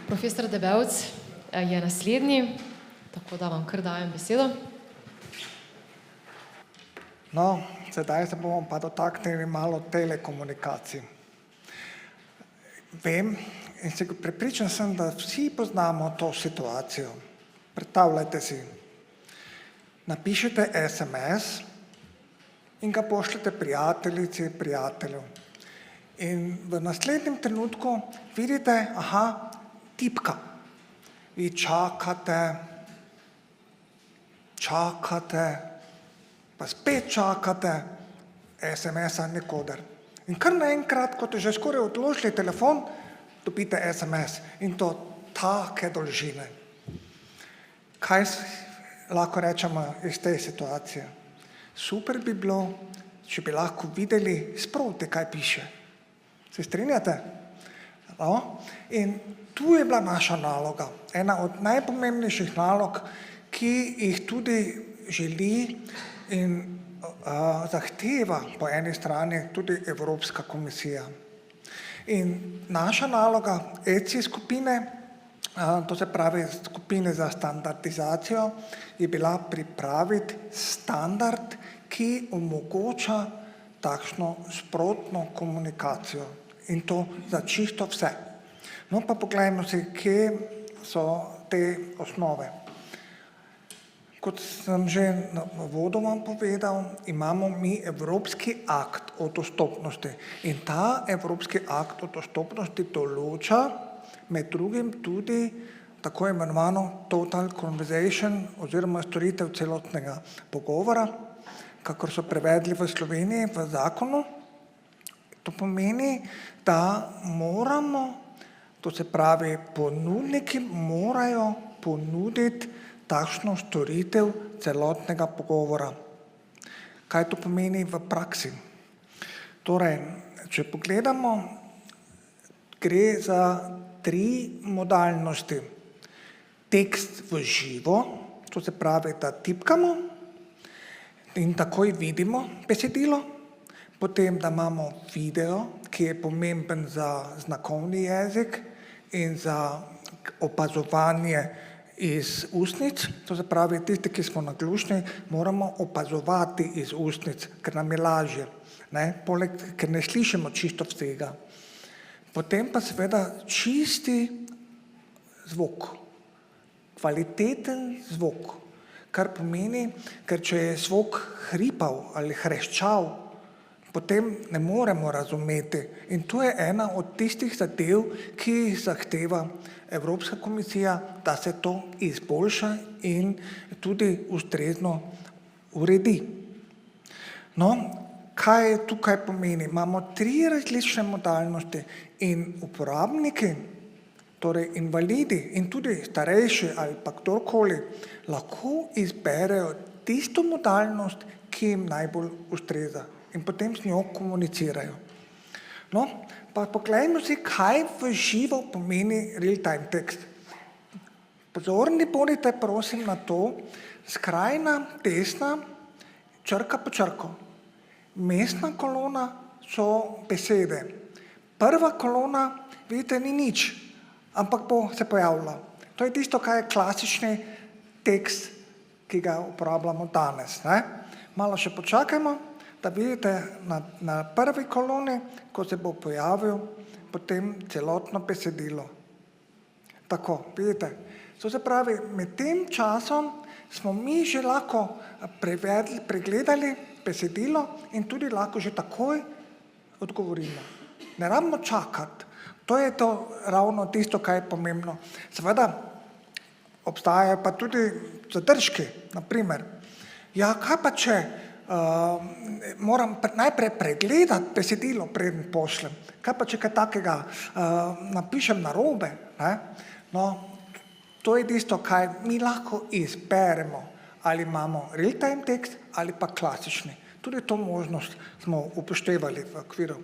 Profesor Debevc je naslednji, tako da vam kar dajem besedo. No, sedaj se bomo pa dotaknili malo telekomunikacij. Vem in prepričan sem, da vsi poznamo to situacijo. Predstavljajte si, napišete SMS in ga pošljete prijateljici, prijatelju. In v naslednjem trenutku vidite, tipka. Vi čakate, pa spet čakate, SMS-a nikoder. In kar naenkrat, ko ste že skoraj odložili telefon, dobite SMS in to take dolžine. Kaj lahko rečemo iz te situacije? Super bi bilo, če bi lahko videli sproti, kaj piše. Se strinjate? No? In tu je bila naša naloga, ena od najpomembnejših nalog, ki jih tudi želi in zahteva po eni strani tudi Evropska komisija. In naša naloga ECI skupine, to se pravi skupine za standardizacijo, je bila pripraviti standard, ki omogoča takšno sprotno komunikacijo in to za čisto vse. No pa poglejmo si, kje so te osnove. Kot sem že uvodoma povedal, imamo mi Evropski akt o dostopnosti in ta Evropski akt o dostopnosti določa med drugim tudi tako imenovano total conversation oziroma storitev celotnega pogovora, kakor so prevedli v Sloveniji v zakonu. To pomeni, da to se pravi, ponudniki morajo ponuditi takšno storitev celotnega pogovora. Kaj to pomeni v praksi? Torej, če pogledamo, gre za 3 modalnosti. Tekst v živo, to se pravi, da tipkamo in takoj vidimo besedilo, potem, da imamo video, ki je pomemben za znakovni jezik in za opazovanje iz ustnic, to se pravi, tisti, ki smo naglušni, moramo opazovati iz ustnic, ker nam je lažje, poleg, ker ne slišimo čisto vsega. Potem pa seveda čisti zvok, kvaliteten zvok, kar pomeni, ker če je zvok hripav ali hreščav, potem ne moremo razumeti. In to je ena od tistih zadev, ki jih zahteva Evropska komisija, da se to izboljša in tudi ustrezno uredi. No, kaj tukaj pomeni? Imamo 3 različne modalnosti in uporabniki, torej invalidi in tudi starejši ali pa kdorkoli, lahko izberejo tisto modalnost, ki jim najbolj ustreza in potem z njo komunicirajo. No, pa poglejmo si, kaj v živo pomeni real-time tekst. Pozorni bodite, prosim, na to, skrajna desna, črka po črko. Mestna kolona so besede. Prva kolona, vidite, ni nič, ampak bo se pojavila. To je tisto, kaj je klasični tekst, ki ga uporabljamo danes. Malo še počakajmo, da vidite na prvi koloni, ko se bo pojavil potem celotno besedilo. Tako, vidite. To se pravi, med tem časom smo mi že lahko pregledali besedilo in tudi lahko že takoj odgovorimo. Ne rabimo čakati. To je to ravno tisto, kaj je pomembno. Seveda, obstajajo pa tudi zadržki, naprimer. Ja, kaj pa če moram najprej pregledati besedilo, preden pošljem. Kaj pa če kaj takega napišem narobe? No, to je tisto, kaj mi lahko izberemo, ali imamo real-time tekst ali pa klasični. Tudi to možnost smo upoštevali v okviru.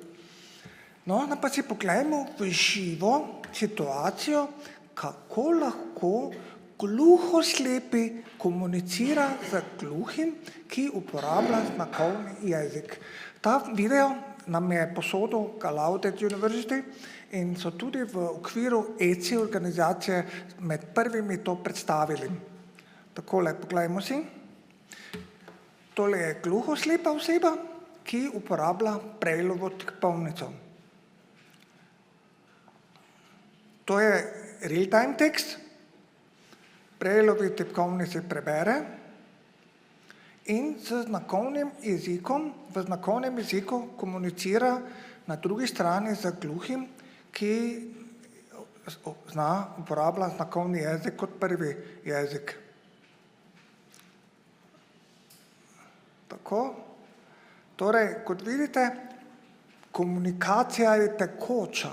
No, pa si poglejmo v živo situacijo, kako lahko gluhoslepi komunicira z gluhim, ki uporablja znakovni jezik. Ta video nam je posodil Gallaudet University in so tudi v okviru ECI organizacije med prvimi to predstavili. Takole, poglejmo si. Tole je gluhoslepa oseba, ki uporablja Braillovo tipkovnico. To je real-time tekst, Braillovi tipkovnici prebere in z znakovnim jezikom, v znakovnem jeziku komunicira na drugi strani z gluhim, ki uporablja znakovni jezik kot prvi jezik. Tako. Torej, kot vidite, komunikacija je tekoča.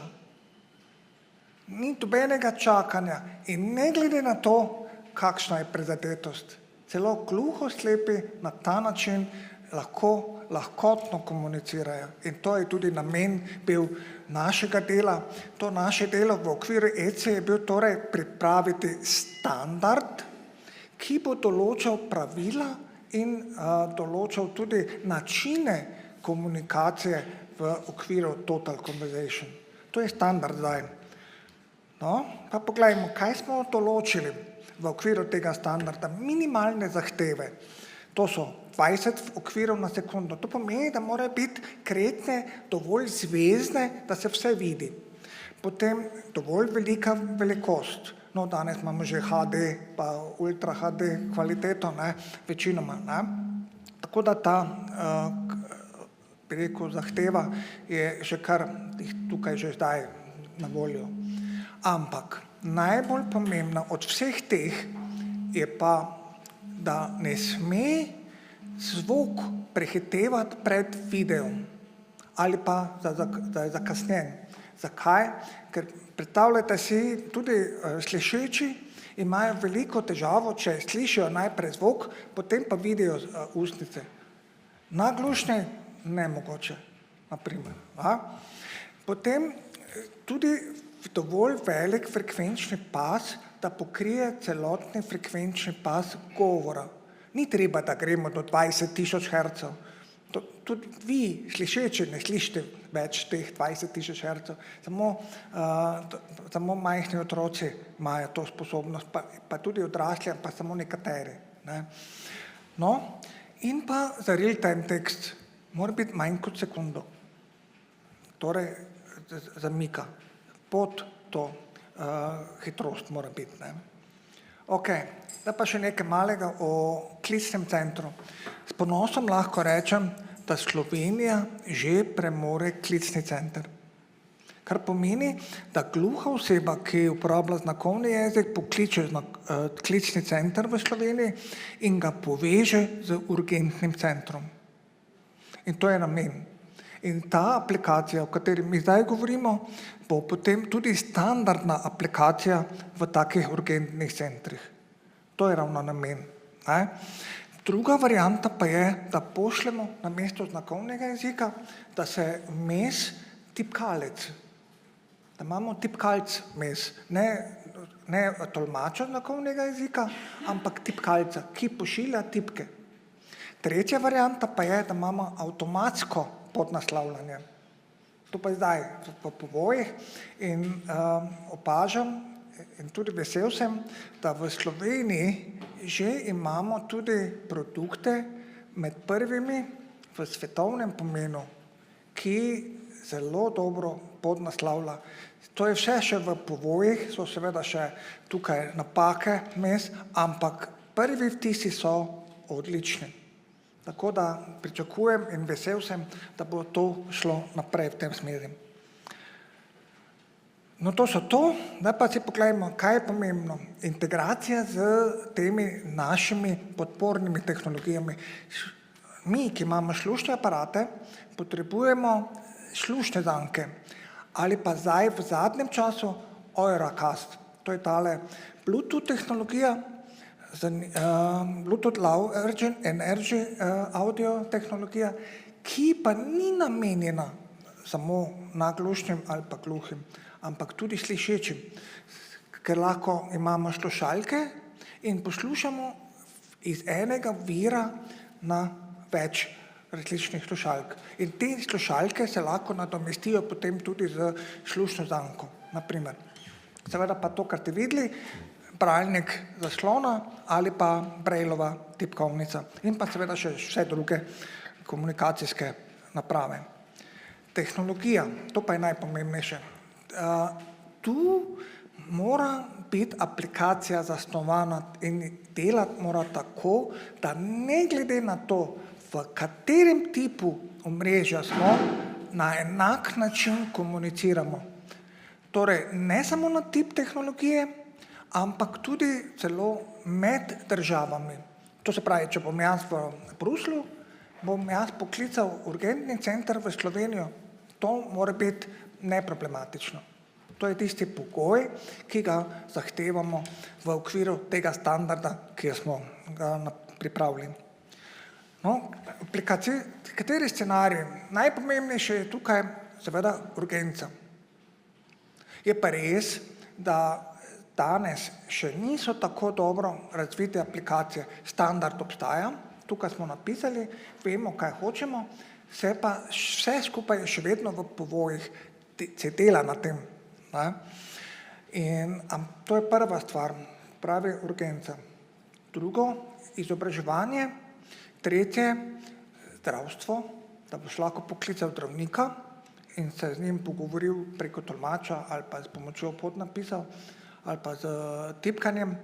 Ni nobenega čakanja in ne glede na to, kakšna je prizadetost. Celo gluhoslepi na ta način lahkotno komunicirajo. In to je tudi namen bil našega dela. To naše delo v okviru ECI je bil torej pripraviti standard, ki bo določal pravila in določal tudi načine komunikacije v okviru Total Conversation. To je standard zdaj. No, pa poglejmo, kaj smo določili v okviru tega standarda. Minimalne zahteve. To so 20 okvirov na sekundo. To pomeni, da morajo biti kretnje dovolj zvezne, da se vse vidi. Potem dovolj velika velikost. No, danes imamo že HD pa Ultra HD kvaliteto, večinoma. Tako da ta zahteva je že kar tukaj že zdaj na voljo. Ampak najbolj pomembna od vseh teh je pa, da ne sme zvok prehitevati pred videom ali pa da je zakasnjen. Zakaj? Ker predstavljate si, tudi slišeči imajo veliko težavo, če slišijo najprej zvok, potem pa vidijo ustnice. Naglušni nemogoče, na primer. Potem tudi dovolj velik frekvenčni pas, da pokrije celotni frekvenčni pas govora. Ni treba, da gremo do 20.000 hercev. Tudi vi, slišeči, ne slišite več teh 20.000 hercev. Samo majhni otroci imajo to sposobnost, pa tudi odrasli, pa samo nekateri. No, in pa za real-time tekst mora biti manj kot sekundo. Torej, zamika. Pod to hitrost mora biti. Ok, da pa še nekaj malega o klicnem centru. S ponosom lahko rečem, da Slovenija že premore klicni center. Kar pomeni, da gluha oseba, ki uporablja znakovni jezik, pokliče klicni center v Sloveniji in ga poveže z urgentnim centrom. In to je namen. In ta aplikacija, o kateri mi zdaj govorimo, bo potem tudi standardna aplikacija v takih urgentnih centrih. To je ravno namen. Druga varianta pa je, da pošljemo namesto znakovnega jezika, da se vmes tipkalec, da imamo tipkalc vmes, ne tolmača znakovnega jezika, ampak tipkalca, ki pošilja tipke. Tretja varianta pa je, da imamo avtomatsko podnaslavljanje. To pa je zdaj v povojih in opažam in tudi vesel sem, da v Sloveniji že imamo tudi produkte med prvimi v svetovnem pomenu, ki zelo dobro podnaslavlja. To je vse še v povojih, so seveda še tukaj napake vmes, ampak prvi vtisi so odlični. Tako da pričakujem in vesel sem, da bo to šlo naprej v tem smeri. No, to so to. Zdaj pa si poglejmo, kaj je pomembno. Integracija z temi našimi podpornimi tehnologijami. Mi, ki imamo slušne aparate, potrebujemo slušne zanke. Ali pa zdaj v zadnjem času Auracast. To je tale Bluetooth tehnologija, Bluetooth Low Energy audio tehnologija, ki pa ni namenjena samo naglušnim ali pa gluhim, ampak tudi slišečim, ker lahko imamo slušalke in poslušamo iz enega vira na več različnih slušalk. In te slušalke se lahko nadomestijo potem tudi z slušno zanko, naprimer. Seveda pa to, kar ste videli, bralnik zaslona ali pa Braillova tipkovnica in pa seveda še vse druge komunikacijske naprave. Tehnologija, to pa je najpomembnejše. Tu mora biti aplikacija zasnovana in delati mora tako, da ne glede na to, v katerem tipu omrežja smo, na enak način komuniciramo. Torej, ne samo na tip tehnologije, ampak tudi celo med državami. To se pravi, če bom jaz v Bruslju, bom jaz poklical urgentni center v Slovenijo. To mora biti neproblematično. To je tisti pogoj, ki ga zahtevamo v okviru tega standarda, ki smo ga pripravili. No, kateri scenarij? Najpomembnejše je tukaj seveda urgenca. Je pa res, da danes še niso tako dobro razvite aplikacije. Standard obstaja, tukaj smo napisali, vemo, kaj hočemo, vse skupaj je še vedno v povojih, se dela na tem. Ne? In to je prva stvar, pravi urgenca. Drugo, izobraževanje. Tretje, zdravstvo, da boš lahko poklical zdravnika in se z njim pogovoril preko tolmača ali pa s pomočjo podnapisov ali pa z tipkanjem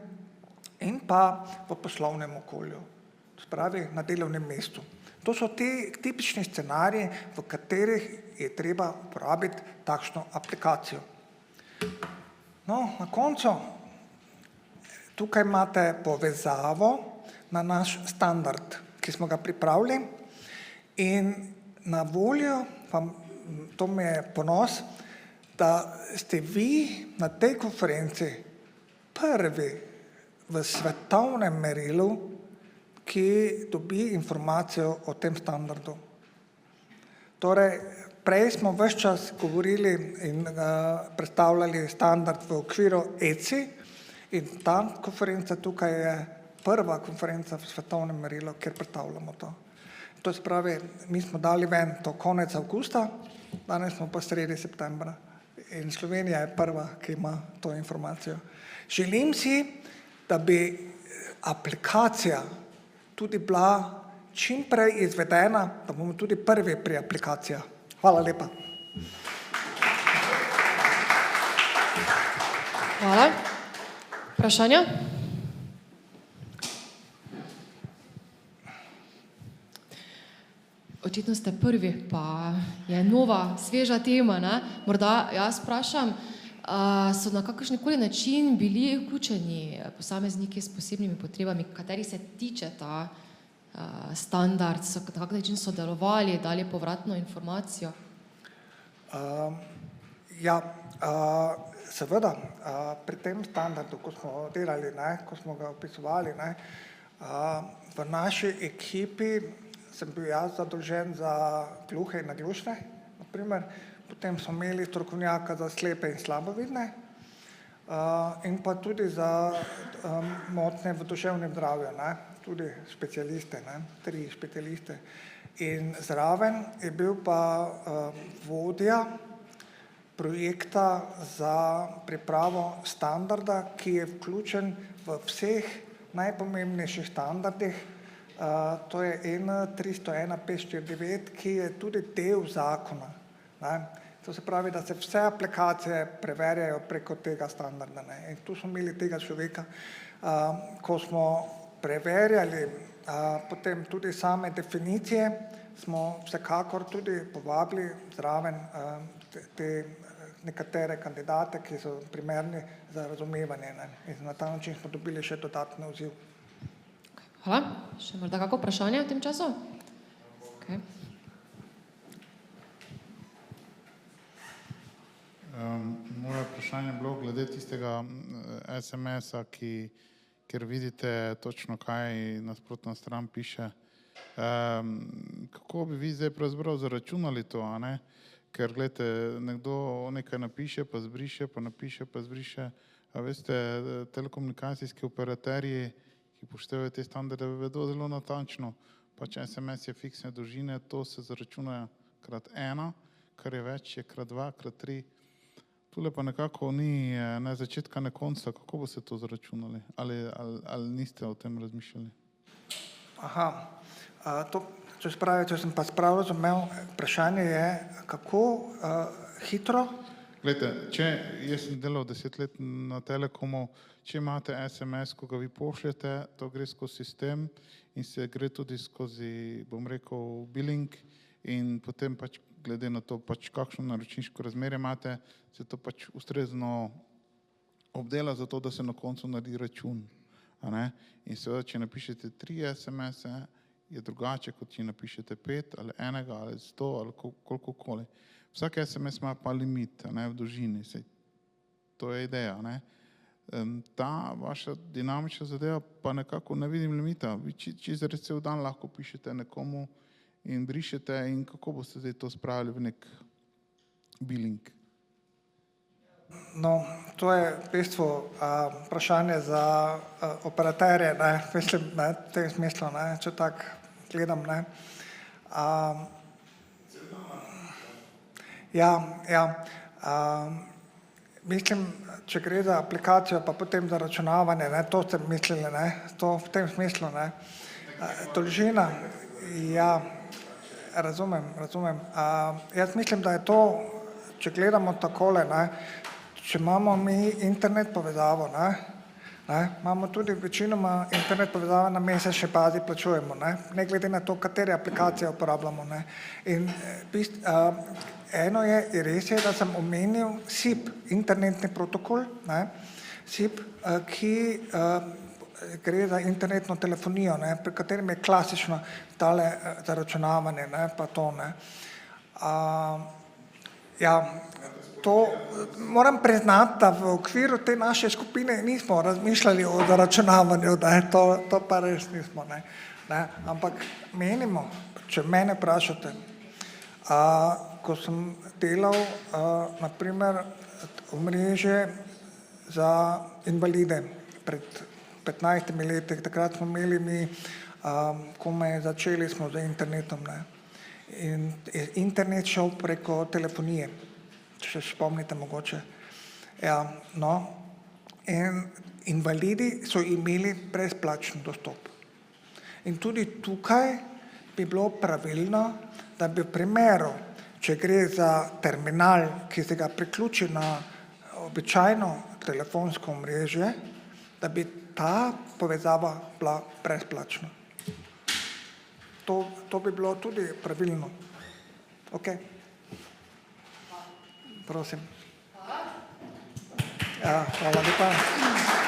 in pa v poslovnem okolju, spravi na delovnem mestu. To so ti tipični scenariji, v katerih je treba uporabiti takšno aplikacijo. No, na koncu, tukaj imate povezavo na naš standard, ki smo ga pripravili in na voljo, to mi je ponos, da ste vi na tej konferenci prvi v svetovnem merilu, ki dobi informacijo o tem standardu. Torej, prej smo ves čas govorili in predstavljali standard v okviru ECI in ta konferenca tukaj je prva konferenca v svetovnem merilu, kjer predstavljamo to. To se pravi, mi smo dali ven to konec avgusta, danes smo pa sredi septembra in Slovenija je prva, ki ima to informacijo. Želim si, da bi aplikacija tudi bila čim prej izvedena, da bomo tudi prvi pri aplikacijah. Hvala lepa. Hvala. Vprašanja? Očitno ste prvi, pa je nova, sveža tema, ne? Morda jaz vprašam, so na kakršnikoli način bili vključeni posamezniki s posebnimi potrebami, kateri se tiče ta standard, so na kak način sodelovali, dali povratno informacijo? Seveda, pri tem standardu, ko smo delali, ko smo ga opisovali, v naši ekipi sem bil jaz zadolžen za gluhe in naglušne, naprimer, potem smo imeli strokovnjaka za slepe in slabovidne in pa tudi za motnje v duševnem zdravju, tudi specialiste, 3 specialiste. In zraven je bil pa vodja projekta za pripravo standarda, ki je vključen v vseh najpomembnejših standardih. To je N301-549, ki je tudi del zakona. To se pravi, da se vse aplikacije preverjajo preko tega standarda. In tu smo imeli tega človeka, ko smo preverjali potem tudi same definicije, smo vsekakor tudi povabili zraven te nekatere kandidate, ki so primerni za razumevanje. In na ta način smo dobili še dodatni odziv. Hvala. Še morda kako vprašanje v tem času? Okay. Moje vprašanje je bilo glede tistega SMS-a, kjer vidite točno, kaj nasprotna stran piše. Kako bi vi zdaj pravzaprav zaračunali to, a ne? Ker, gledajte, nekdo nekaj napiše, pa zbriše, pa napiše, pa zbriše. A veste, telekomunikacijski operaterji, ki upoštevajo te standarde, vedo zelo natančno, pač SMS je fiksne dolžine, to se zaračuna krat 1, kar je več, je krat 2, krat 3. Tule pa nekako ni ne začetka, ne konca. Kako boste to zaračunali? Ali niste o tem razmišljali? Aha, če sem pa sprav razumel, vprašanje je, kako hitro. Glejte, jaz sem delal 10 let na Telekomu, če imate SMS, ko ga vi pošljete, to gre skozi sistem in se gre tudi skozi, bom rekel, billing in potem pač glede na to, pač kakšno naročniško razmerje imate, se to pač ustrezno obdela za to, da se na koncu naredi račun. A ne? In seveda, če napišete 3 SMS-e, je drugače, kot če napišete 5 ali 1 ali 100 ali kolikokoli. Vsak SMS ima pa limit, ne, v dolžini. To je ideja. Ne? Ta vaša dinamična zadeva pa nekako ne vidim limita. Vi čisto cel dan lahko pišete nekomu in brišete in kako boste zdaj to spravili v nek billing? No, to je v bistvu vprašanje za operaterje, ne, mislim, ne, v tem smislu, ne, če tako gledam, ne. Mislim, če gre za aplikacijo, pa potem za računavanje, ne, to ste mislili, ne, to v tem smislu, ne. Dolžina, ja, razumem. Jaz mislim, da je to, če gledamo takole, ne, če imamo mi internet povezavo, ne, imamo tudi večinoma internet povezavo na mesečni bazi plačujemo, ne glede na to, katere aplikacije uporabljamo, ne. In eno je, res je, da sem omenil SIP, internetni protokol, ne, SIP, ki gre za internetno telefonijo, ne, pri katerem je klasično tale zaračunavanje, ne, pa to, ne. To moram priznati, da v okviru te naše skupine nismo razmišljali o zaračunavanju, ne, to pa res nismo, ne. Ampak menimo, če mene vprašate, ko sem delal na primer omrežje za invalide pred 15 leti, takrat smo imeli mi, komaj začeli smo z internetom, ne. In internet šel preko telefonije, če se spomnite mogoče. Ja, no, in invalidi so imeli brezplačen dostop. In tudi tukaj bi bilo pravilno, da bi v primeru, če gre za terminal, ki se ga priključi na običajno telefonsko omrežje, da bi ta povezava bila brezplačna. To bi bilo tudi pravilno. Ok. Prosim. Ja, hvala lepa.